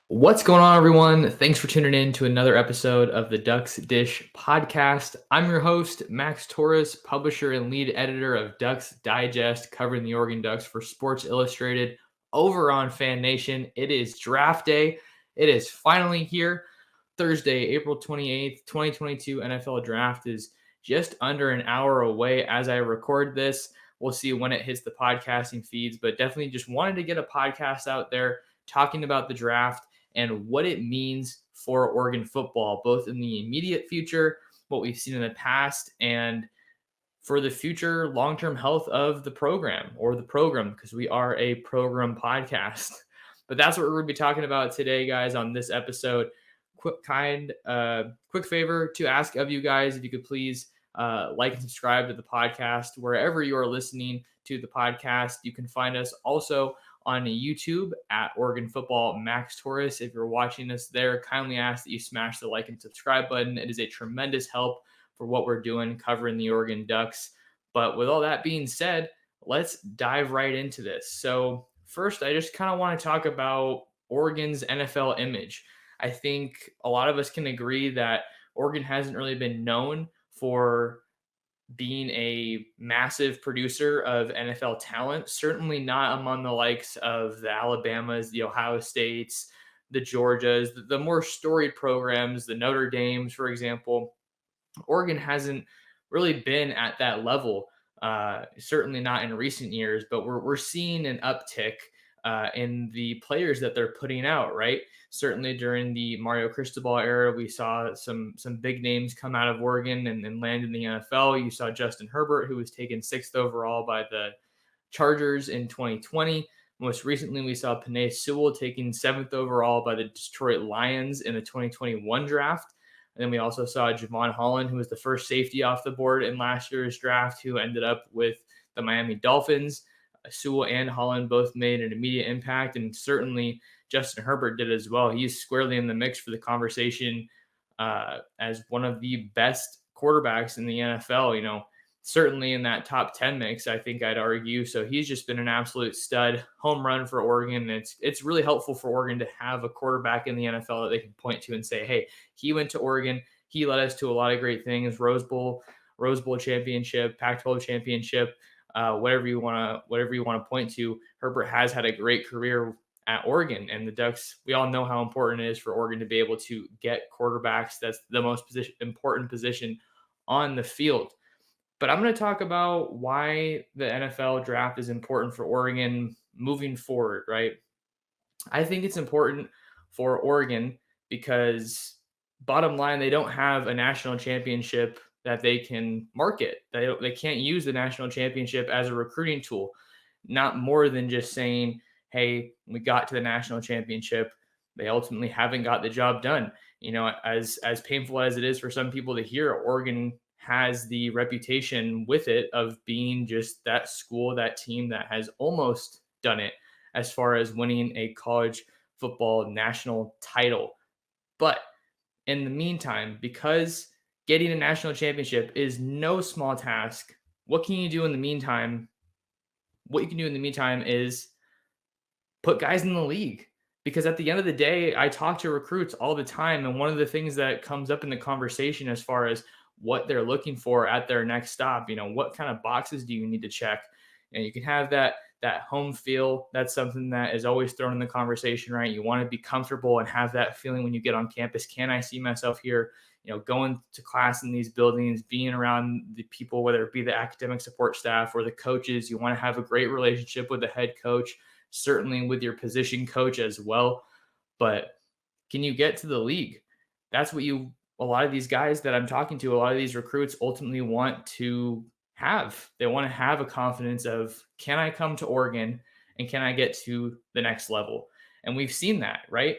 What's going on, everyone? Thanks for tuning in to another episode of the Ducks Dish podcast. I'm your host, Max Torres, publisher and lead editor of Ducks Digest, covering the Oregon Ducks for Sports Illustrated over on Fan Nation. It is draft day. It is finally here. Thursday, April 28th, 2022 NFL draft is just under an hour away as I record this. We'll see when it hits the podcasting feeds, but definitely just wanted to get a podcast out there talking about the draft and what it means for Oregon football, both in the immediate future, what we've seen in the past, and for the future long-term health of the program, because we are a program podcast. But that's what we're going to be talking about today, guys, on this episode. Quick favor to ask of you guys, if you could please like and subscribe to the podcast wherever you are listening to the podcast. You can find us also on YouTube at Oregon Football Max Torres. If you're watching us there, kindly ask that you smash the like and subscribe button. It is a tremendous help for what we're doing covering the Oregon Ducks. But with all that being said, let's dive right into this. So first, I just kind of want to talk about Oregon's NFL image. I think a lot of us can agree that Oregon hasn't really been known for being a massive producer of NFL talent, certainly not among the likes of the Alabamas, the Ohio States, the Georgias, the more storied programs, the Notre Dames, for example. Oregon hasn't really been at that level, certainly not in recent years, but we're seeing an uptick in the players that they're putting out, right? Certainly during the Mario Cristobal era, we saw some big names come out of Oregon and land in the NFL. You saw Justin Herbert, who was taken 6th overall by the Chargers in 2020. Most recently, we saw Penei Sewell taken 7th overall by the Detroit Lions in the 2021 draft. And then we also saw Javon Holland, who was the first safety off the board in last year's draft, who ended up with the Miami Dolphins. Sewell and Holland both made an immediate impact, and certainly Justin Herbert did as well. He's squarely in the mix for the conversation as one of the best quarterbacks in the NFL, certainly in that top 10 mix, I think I'd argue. So he's just been an absolute stud, home run for Oregon. It's really helpful for Oregon to have a quarterback in the NFL that they can point to and say, hey, he went to Oregon. He led us to a lot of great things, Rose Bowl championship, Pac-12 championship. Whatever you want to point to. Herbert has had a great career at Oregon, and the Ducks, we all know how important it is for Oregon to be able to get quarterbacks. That's the most important position on the field. But I'm going to talk about why the NFL draft is important for Oregon moving forward, right? I think it's important for Oregon because, bottom line, they don't have a national championship that they can market. They can't use the national championship as a recruiting tool, not more than just saying, hey, we got to the national championship. They ultimately haven't got the job done. As painful as it is for some people to hear, Oregon has the reputation with it of being just that school, that team that has almost done it as far as winning a college football national title. But in the meantime, because getting a national championship is no small task, what can you do in the meantime? What you can do in the meantime is put guys in the league. Because at the end of the day, I talk to recruits all the time, and one of the things that comes up in the conversation as far as what they're looking for at their next stop, what kind of boxes do you need to check? You can have that home feel. That's something that is always thrown in the conversation, right? You want to be comfortable and have that feeling when you get on campus. Can I see myself here? Going to class in these buildings, being around the people, whether it be the academic support staff or the coaches. You want to have a great relationship with the head coach, certainly with your position coach as well. But can you get to the league? That's what a lot of these guys that I'm talking to, a lot of these recruits ultimately want to have. They want to have a confidence of, can I come to Oregon and can I get to the next level? And we've seen that, right?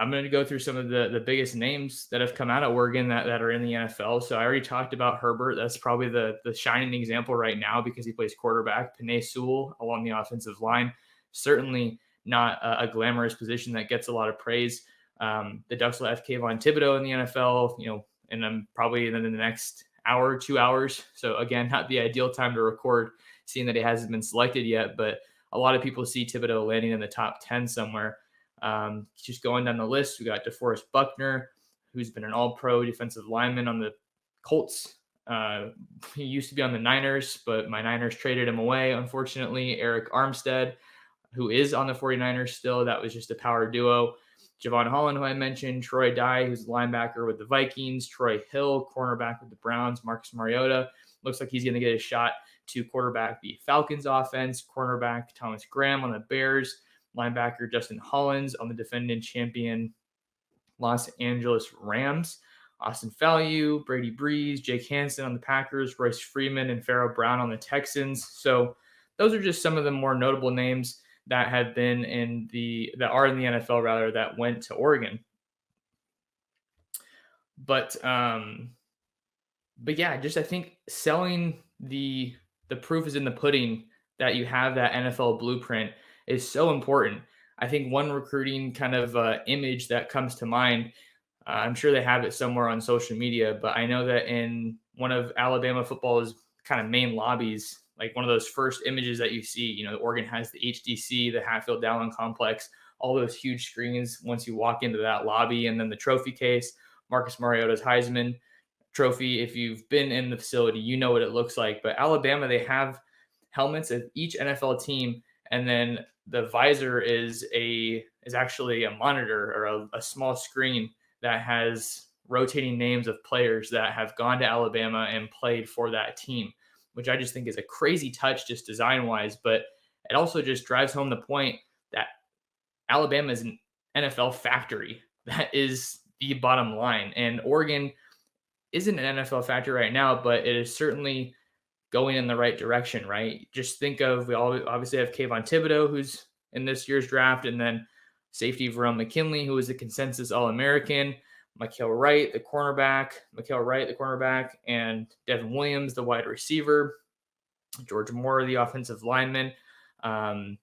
I'm going to go through some of the biggest names that have come out of Oregon that are in the NFL. So I already talked about Herbert. That's probably the shining example right now because he plays quarterback. Penei Sewell along the offensive line. Certainly not a glamorous position that gets a lot of praise. The Ducks will have Kayvon Thibodeau in the NFL, and I'm probably in the next hour, 2 hours. So again, not the ideal time to record, seeing that he hasn't been selected yet, but a lot of people see Thibodeau landing in the top 10 somewhere. Just going down the list, we got DeForest Buckner, who's been an all-pro defensive lineman on the Colts. He used to be on the Niners, but my Niners traded him away, unfortunately. Eric Armstead, who is on the 49ers still. That was just a power duo. Javon Holland, who I mentioned, Troy Dye, who's a linebacker with the Vikings, Troy Hill, cornerback with the Browns, Marcus Mariota. Looks like he's going to get a shot to quarterback the Falcons offense, cornerback Thomas Graham on the Bears, linebacker Justin Hollins on the defending champion Los Angeles Rams, Austin Fallew, Brady Breeze, Jake Hansen on the Packers, Royce Freeman, and Pharaoh Brown on the Texans. So those are just some of the more notable names that have been that are in the NFL rather, that went to Oregon. But yeah, just I think selling the proof is in the pudding that you have that NFL blueprint is so important. I think one recruiting kind of image that comes to mind, I'm sure they have it somewhere on social media, but I know that in one of Alabama football's kind of main lobbies, like one of those first images that you see, Oregon has the HDC, the Hatfield Dowling Complex, all those huge screens once you walk into that lobby, and then the trophy case, Marcus Mariota's Heisman trophy. If you've been in the facility, you know what it looks like. But Alabama, they have helmets of each NFL team, and then the visor is actually a monitor or a small screen that has rotating names of players that have gone to Alabama and played for that team, which I just think is a crazy touch just design-wise. But it also just drives home the point that Alabama is an NFL factory. That is the bottom line. And Oregon isn't an NFL factory right now, but it is certainly going in the right direction, right? Just think of, we obviously have Kayvon Thibodeau, who's in this year's draft, and then safety Verone McKinley, who is a consensus All-American, Mikael Wright, the cornerback, and Devin Williams, the wide receiver, George Moore, the offensive lineman. Trying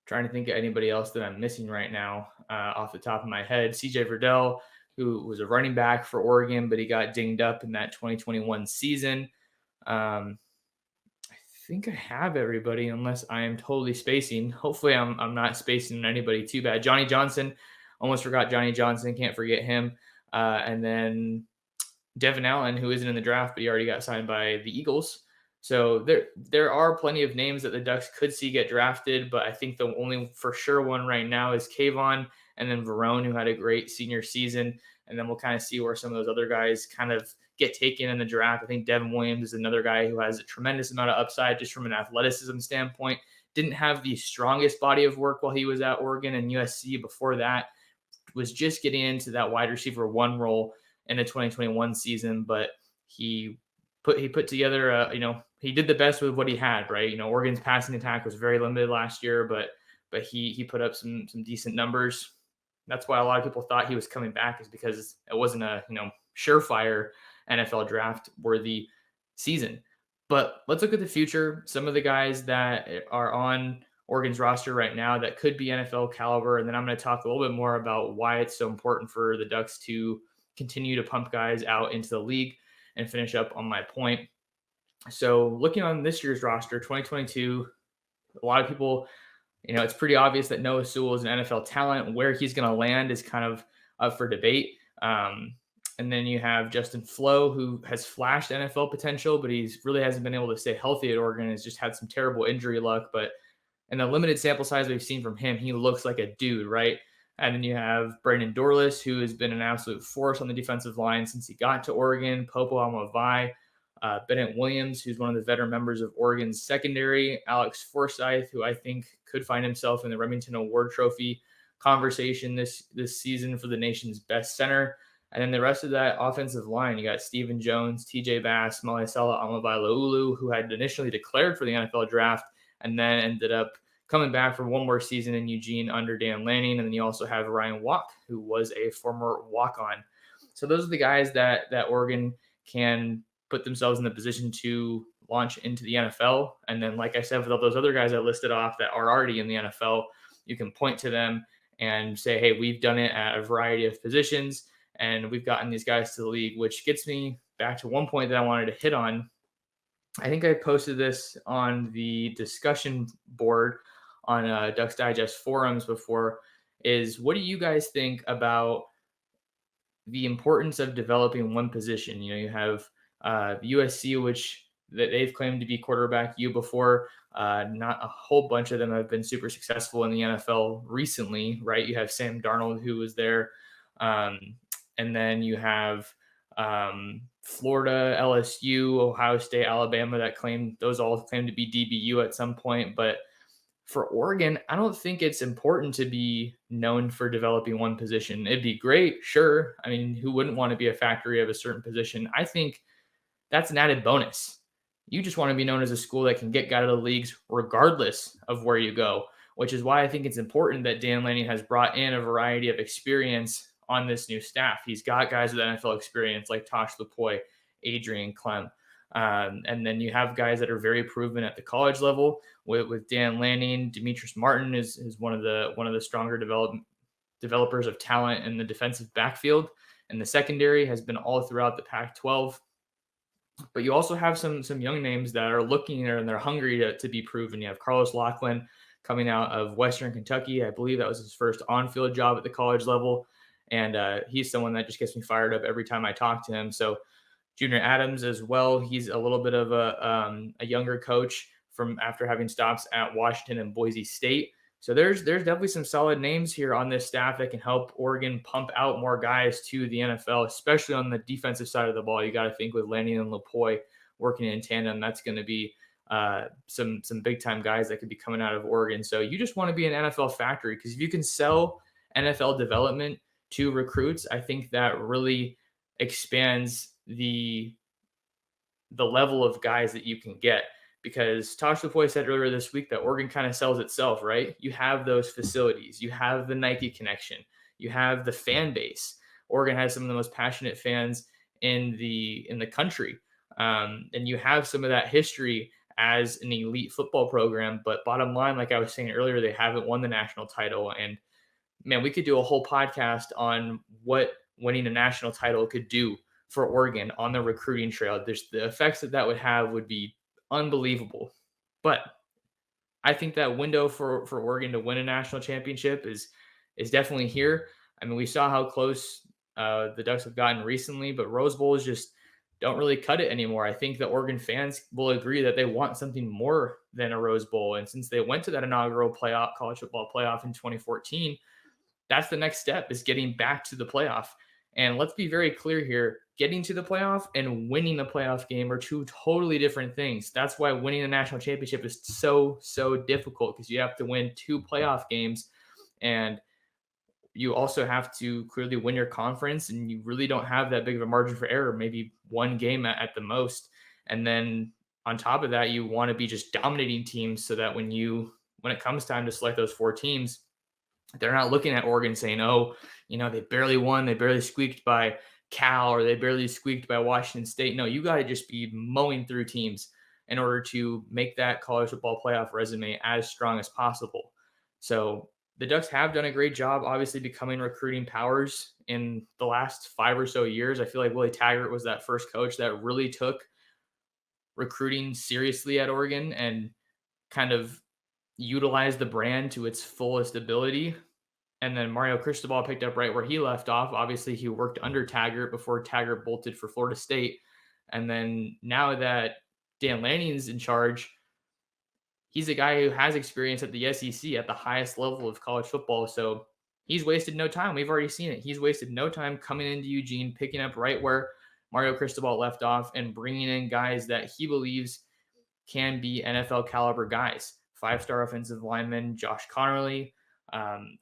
to think of anybody else that I'm missing right now off the top of my head. CJ Verdell, who was a running back for Oregon, but he got dinged up in that 2021 season. I think I have everybody, unless I am totally spacing. Hopefully I'm not spacing anybody too bad. Johnny Johnson, almost forgot Johnny Johnson. Can't forget him. And then Devin Allen, who isn't in the draft, but he already got signed by the Eagles. So there are plenty of names that the Ducks could see get drafted, but I think the only for sure one right now is Kayvon, and then Verone, who had a great senior season. And then we'll kind of see where some of those other guys kind of get taken in the draft. I think Devin Williams is another guy who has a tremendous amount of upside just from an athleticism standpoint. Didn't have the strongest body of work while he was at Oregon and USC. Before that, was just getting into that wide receiver one role in the 2021 season, but he put together he did the best with what he had, right? Oregon's passing attack was very limited last year, but he put up some decent numbers. That's why a lot of people thought he was coming back, is because it wasn't a surefire NFL draft worthy season. But let's look at the future. Some of the guys that are on Oregon's roster right now that could be NFL caliber, and then I'm going to talk a little bit more about why it's so important for the Ducks to continue to pump guys out into the league and finish up on my point. So looking on this year's roster, 2022, a lot of people, it's pretty obvious that Noah Sewell is an NFL talent. Where he's going to land is kind of up for debate. And then you have Justin Flo, who has flashed NFL potential, but he's really hasn't been able to stay healthy at Oregon. Has just had some terrible injury luck. But in the limited sample size we've seen from him, he looks like a dude, right? And then you have Brandon Dorlus, who has been an absolute force on the defensive line since he got to Oregon. Popo Aumavae, Bennett Williams, who's one of the veteran members of Oregon's secondary. Alex Forsyth, who I think could find himself in the Remington Award Trophy conversation this season for the nation's best center. And then the rest of that offensive line, you got Stephen Jones, TJ Bass, Malasala Amavailaulu, who had initially declared for the NFL draft and then ended up coming back for one more season in Eugene under Dan Lanning. And then you also have Ryan Walk, who was a former walk-on. So those are the guys that Oregon can put themselves in the position to launch into the NFL. And then, like I said, with all those other guys I listed off that are already in the NFL, you can point to them and say, hey, we've done it at a variety of positions, and we've gotten these guys to the league, which gets me back to one point that I wanted to hit on. I think I posted this on the discussion board on Ducks Digest forums before, is what do you guys think about the importance of developing one position? You have USC, which that they've claimed to be quarterback you before. Not a whole bunch of them have been super successful in the NFL recently, right? You have Sam Darnold, who was there. Um, and then you have Florida, LSU, Ohio State, Alabama that those all claim to be DBU at some point. But for Oregon, I don't think it's important to be known for developing one position. It'd be great, sure. I mean, who wouldn't want to be a factory of a certain position? I think that's an added bonus. You just want to be known as a school that can get guys out of the leagues regardless of where you go, which is why I think it's important that Dan Lanning has brought in a variety of experience on this new staff. He's got guys with NFL experience like Tosh Lupoi, Adrian Clem. And then you have guys that are very proven at the college level with Dan Lanning. Demetrius Martin is one of the stronger developers of talent in the defensive backfield. And the secondary has been all throughout the Pac-12. But you also have some young names that are looking there and they're hungry to be proven. You have Carlos Lachlan coming out of Western Kentucky. I believe that was his first on-field job at the college level. And he's someone that just gets me fired up every time I talk to him. So Junior Adams as well. He's a little bit of a younger coach from after having stops at Washington and Boise State. So there's definitely some solid names here on this staff that can help Oregon pump out more guys to the NFL, especially on the defensive side of the ball. You got to think with Lanning and Lupoi working in tandem, that's going to be some big time guys that could be coming out of Oregon. So you just want to be an NFL factory, because if you can sell NFL development to recruits, I think that really expands the level of guys that you can get. Because Tosh Lupoi said earlier this week that Oregon kind of sells itself, right? You have those facilities, you have the Nike connection, you have the fan base. Oregon has some of the most passionate fans in the country, and you have some of that history as an elite football program. But bottom line, like I was saying earlier, they haven't won the national title. And man, we could do a whole podcast on what winning a national title could do for Oregon on the recruiting trail. There's the effects that would have would be unbelievable. But I think that window for Oregon to win a national championship is definitely here. I mean, we saw how close the Ducks have gotten recently, but Rose Bowls just don't really cut it anymore. I think the Oregon fans will agree that they want something more than a Rose Bowl. And since they went to that inaugural college football playoff in 2014, that's the next step, is getting back to the playoff. And let's be very clear here, getting to the playoff and winning the playoff game are two totally different things. That's why winning a national championship is so difficult, because you have to win 2 playoff games, and you also have to clearly win your conference, and you really don't have that big of a margin for error, maybe 1 game at the most. And then on top of that, you want to be just dominating teams so that when it comes time to select those 4 teams, they're not looking at Oregon saying, oh, they barely won, they barely squeaked by Cal, or they barely squeaked by Washington State. No, you got to just be mowing through teams in order to make that college football playoff resume as strong as possible. So the Ducks have done a great job, obviously, becoming recruiting powers in the last 5 or so years. I feel like Willie Taggart was that first coach that really took recruiting seriously at Oregon and kind of utilized the brand to its fullest ability. And then Mario Cristobal picked up right where he left off. Obviously, he worked under Taggart before Taggart bolted for Florida State. And then now that Dan Lanning's in charge, he's a guy who has experience at the SEC at the highest level of college football. So he's wasted no time. We've already seen it. He's wasted no time coming into Eugene, picking up right where Mario Cristobal left off, and bringing in guys that he believes can be NFL caliber guys. 5-star offensive lineman Josh Connerly,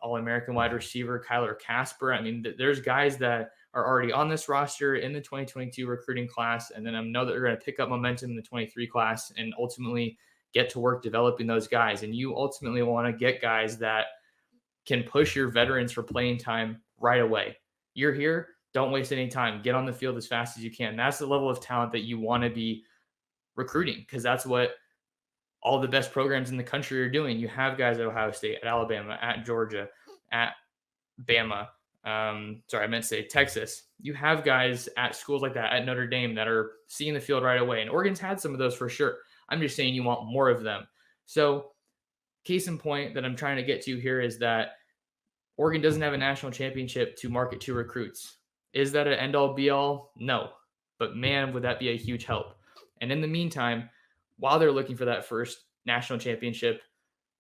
All-American wide receiver Kyler Casper. I mean, there's guys that are already on this roster in the 2022 recruiting class, and then I know that they're going to pick up momentum in the 23 class and ultimately get to work developing those guys. And you ultimately want to get guys that can push your veterans for playing time right away. You're here, don't waste any time. Get on the field as fast as you can. That's the level of talent that you want to be recruiting, because that's what all the best programs in the country are doing. You have guys at Ohio State, at Alabama, at Georgia, at Bama. I meant to say Texas. You have guys at schools like that, at Notre Dame, that are seeing the field right away. And Oregon's had some of those for sure. I'm just saying you want more of them. So case in point that I'm trying to get to here is that Oregon doesn't have a national championship to market to recruits. Is that an end all be all? No. But man, would that be a huge help. And in the meantime, while they're looking for that first national championship,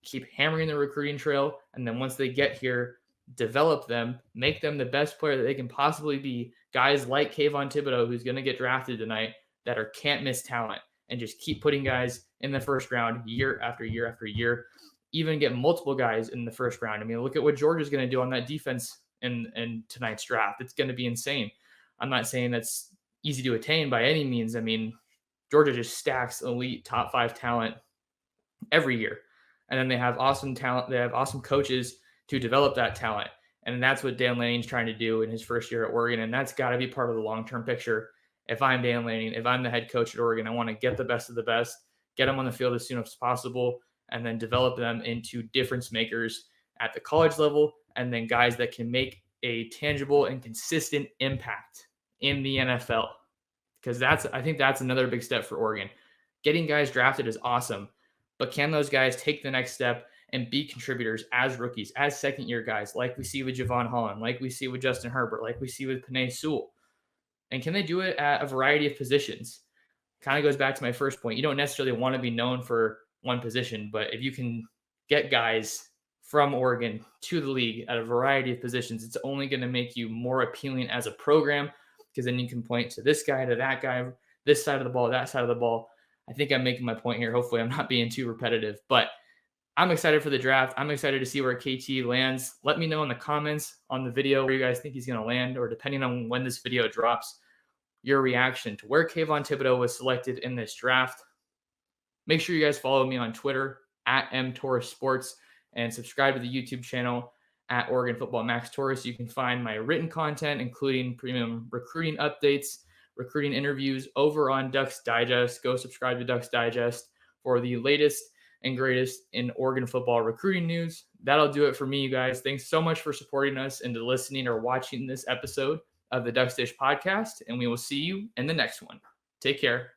keep hammering the recruiting trail. And then once they get here, develop them, make them the best player that they can possibly be. Guys like Kayvon Thibodeau, who's going to get drafted tonight, that are can't miss talent, and just keep putting guys in the first round year after year after year. Even get multiple guys in the first round. I mean, look at what Georgia's going to do on that defense in tonight's draft. It's going to be insane. I'm not saying that's easy to attain by any means. I mean, Georgia just stacks elite top 5 talent every year. And then they have awesome talent. They have awesome coaches to develop that talent. And that's what Dan Lanning's trying to do in his first year at Oregon. And that's got to be part of the long-term picture. If I'm Dan Lanning, if I'm the head coach at Oregon, I want to get the best of the best, get them on the field as soon as possible, and then develop them into difference makers at the college level, and then guys that can make a tangible and consistent impact in the NFL. Because I think that's another big step for Oregon. Getting guys drafted is awesome, but can those guys take the next step and be contributors as rookies, as second-year guys, like we see with Javon Holland, like we see with Justin Herbert, like we see with Penei Sewell? And can they do it at a variety of positions? Kind of goes back to my first point. You don't necessarily want to be known for one position, but if you can get guys from Oregon to the league at a variety of positions, it's only going to make you more appealing as a program, because then you can point to this guy, to that guy, this side of the ball, that side of the ball. I think I'm making my point here. Hopefully I'm not being too repetitive, but I'm excited for the draft. I'm excited to see where KT lands. Let me know in the comments on the video where you guys think he's going to land, or depending on when this video drops, your reaction to where Kayvon Thibodeau was selected in this draft. Make sure you guys follow me on Twitter at mtorresports, and subscribe to the YouTube channel at Oregon Football Max Torres. You can find my written content, including premium recruiting updates, recruiting interviews, over on Ducks Digest. Go subscribe to Ducks Digest for the latest and greatest in Oregon football recruiting news. That'll do it for me, you guys. Thanks so much for supporting us and listening or watching this episode of the Ducks Dish podcast, and we will see you in the next one. Take care.